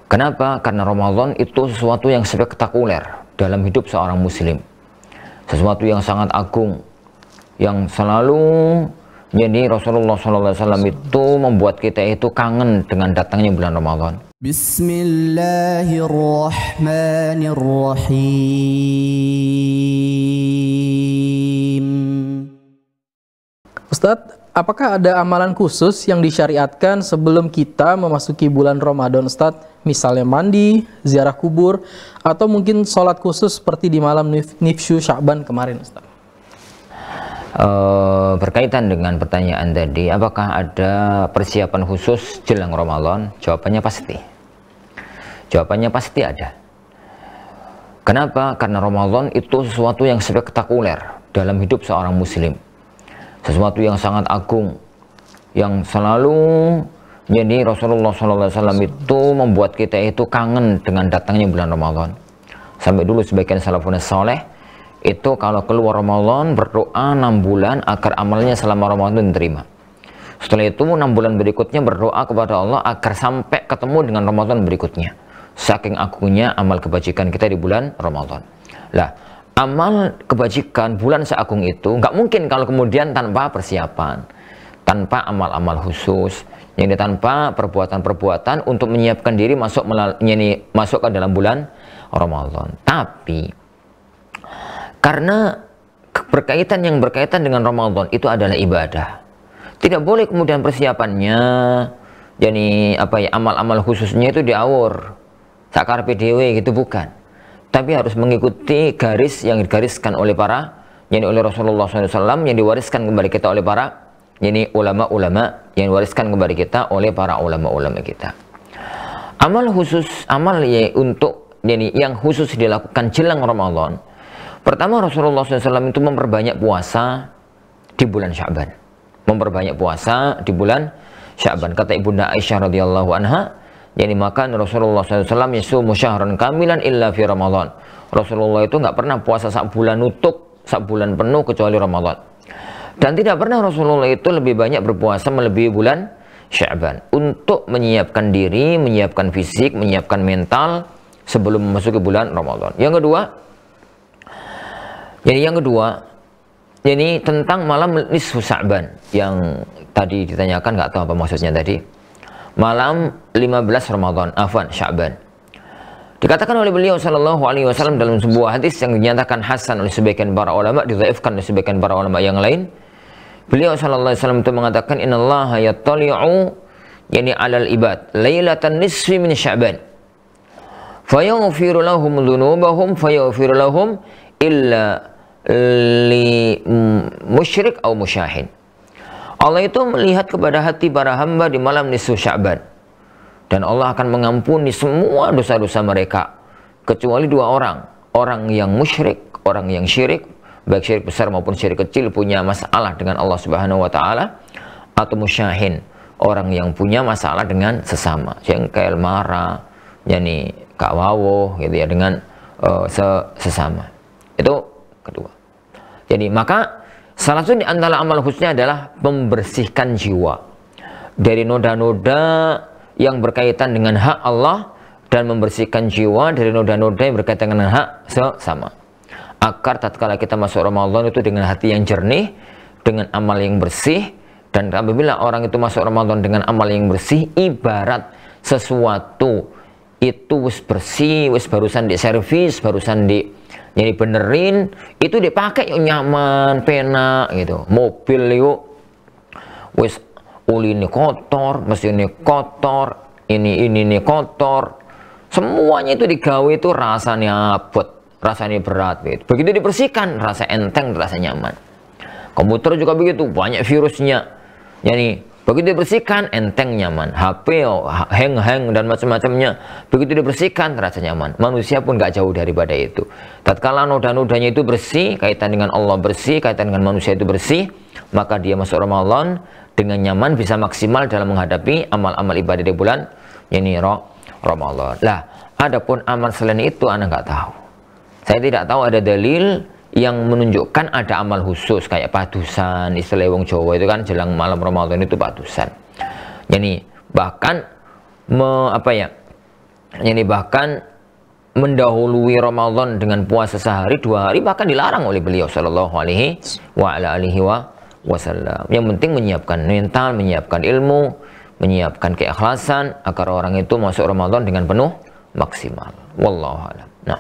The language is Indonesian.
Kenapa? Karena Ramadan itu sesuatu yang spektakuler dalam hidup seorang muslim. Sesuatu yang sangat agung, yang selalu jadi Rasulullah SAW itu membuat kita itu kangen dengan datangnya bulan Ramadan. Bismillahirrahmanirrahim. Ustadz, apakah ada amalan khusus yang disyariatkan sebelum kita memasuki bulan Ramadan, Ustadz? Misalnya mandi, ziarah kubur, atau mungkin sholat khusus seperti di malam Nifsyu Sya'ban kemarin, Ustadz? Berkaitan dengan pertanyaan tadi, apakah ada persiapan khusus jelang Ramadan? Jawabannya pasti. Jawabannya pasti ada. Kenapa? Karena Ramadan itu sesuatu yang spektakuler dalam hidup seorang muslim. Sesuatu yang sangat agung, yang selalu jadi Rasulullah SAW itu membuat kita itu kangen dengan datangnya bulan Ramadan. Sampai dulu sebagian salafun saleh itu kalau keluar Ramadan berdoa 6 bulan agar amalnya selama Ramadan diterima. Setelah itu 6 bulan berikutnya berdoa kepada Allah agar sampai ketemu dengan Ramadan berikutnya. Saking agungnya amal kebajikan kita di bulan Ramadan. Lah, amal kebajikan bulan seagung itu nggak mungkin kalau kemudian tanpa persiapan, tanpa amal-amal khusus, jadi tanpa perbuatan-perbuatan untuk menyiapkan diri masuk ke dalam bulan Ramadan. Tapi karena berkaitan dengan Ramadan itu adalah ibadah, tidak boleh kemudian persiapannya jadi amal-amal khususnya itu diawur sakarpe dewe gitu, bukan. Tapi harus mengikuti garis yang digariskan oleh oleh Rasulullah SAW, yang diwariskan kepada kita oleh para ulama-ulama, yang diwariskan kepada kita oleh para ulama-ulama kita. Amal khusus, yang khusus dilakukan jelang Ramadan. Pertama, Rasulullah SAW itu memperbanyak puasa di bulan Sya'ban. Memperbanyak puasa di bulan Sya'ban. Kata Ibunda Aisyah radhiyallahu anha, maka Rasulullah SAW yasumu syahran kamilan illa fi Ramadan. Rasulullah itu nggak pernah puasa sak bulan penuh kecuali Ramadan. Dan tidak pernah Rasulullah itu lebih banyak berpuasa melebihi bulan Sya'ban untuk menyiapkan diri, menyiapkan fisik, menyiapkan mental sebelum memasuki bulan Ramadan. Yang kedua, tentang malam nisfu Sya'ban yang tadi ditanyakan, nggak tahu apa maksudnya tadi. Malam 15 Ramadan, Sya'ban. Dikatakan oleh beliau sallallahu alaihi wasallam dalam sebuah hadis yang dinyatakan hasan oleh sebagian para ulama, didhaifkan oleh sebagian para ulama yang lain. Beliau sallallahu alaihi wasallam itu mengatakan, innallaha yattali'u 'alal ibad lailatan nisfi min Sya'ban. Fayaghfiru lahum dzunubahum fayaghfiru lahum illa li musyrik atau musyahin. Allah itu melihat kepada hati para hamba di malam nisfu Sya'ban, dan Allah akan mengampuni semua dosa-dosa mereka kecuali 2 orang. Orang yang musyrik, orang yang syirik, baik syirik besar maupun syirik kecil, punya masalah dengan Allah Subhanahu wa taala, atau musyahin, orang yang punya masalah dengan sesama, jengkel, marah, kawawo gitu ya, dengan sesama. Itu kedua. Jadi maka salah satu di antara amal khususnya adalah membersihkan jiwa dari noda-noda yang berkaitan dengan hak Allah, dan membersihkan jiwa dari noda-noda yang berkaitan dengan hak sesama. Agar tatkala kita masuk Ramadan itu dengan hati yang jernih, dengan amal yang bersih. Dan apabila orang itu masuk Ramadan dengan amal yang bersih, ibarat sesuatu itu wis bersih, wis barusan diservis, barusan benerin, itu dipakai yuk nyaman, penak gitu. Mobil yuk wis uli ini kotor, mesin ini kotor, ini kotor, semuanya itu digawe itu rasanya abot, rasanya berat gitu. Begitu dibersihkan, rasa enteng, rasa nyaman. Komputer juga begitu, banyak virusnya. Begitu dibersihkan, enteng, nyaman. HP hang dan macam-macamnya, begitu dibersihkan, rasa nyaman. Manusia pun gak jauh daripada itu. Tatkala noda-nodanya itu bersih, kaitan dengan Allah bersih, kaitan dengan manusia itu bersih, maka dia masuk Ramadan dengan nyaman, bisa maksimal dalam menghadapi amal-amal ibadah di bulan Ramadan. Lah, adapun amal selain itu Anda nggak tahu. Saya tidak tahu ada dalil yang menunjukkan ada amal khusus kayak padusan, istilah wong Jawa itu kan jelang malam Ramadan itu padusan. Bahkan Ini bahkan mendahului Ramadan dengan puasa sehari, 2 hari, bahkan dilarang oleh beliau sallallahu alaihi wasallam. Yang penting menyiapkan mental, menyiapkan ilmu, menyiapkan keikhlasan agar orang itu masuk Ramadan dengan penuh maksimal. Wallahu a'lam. Nah.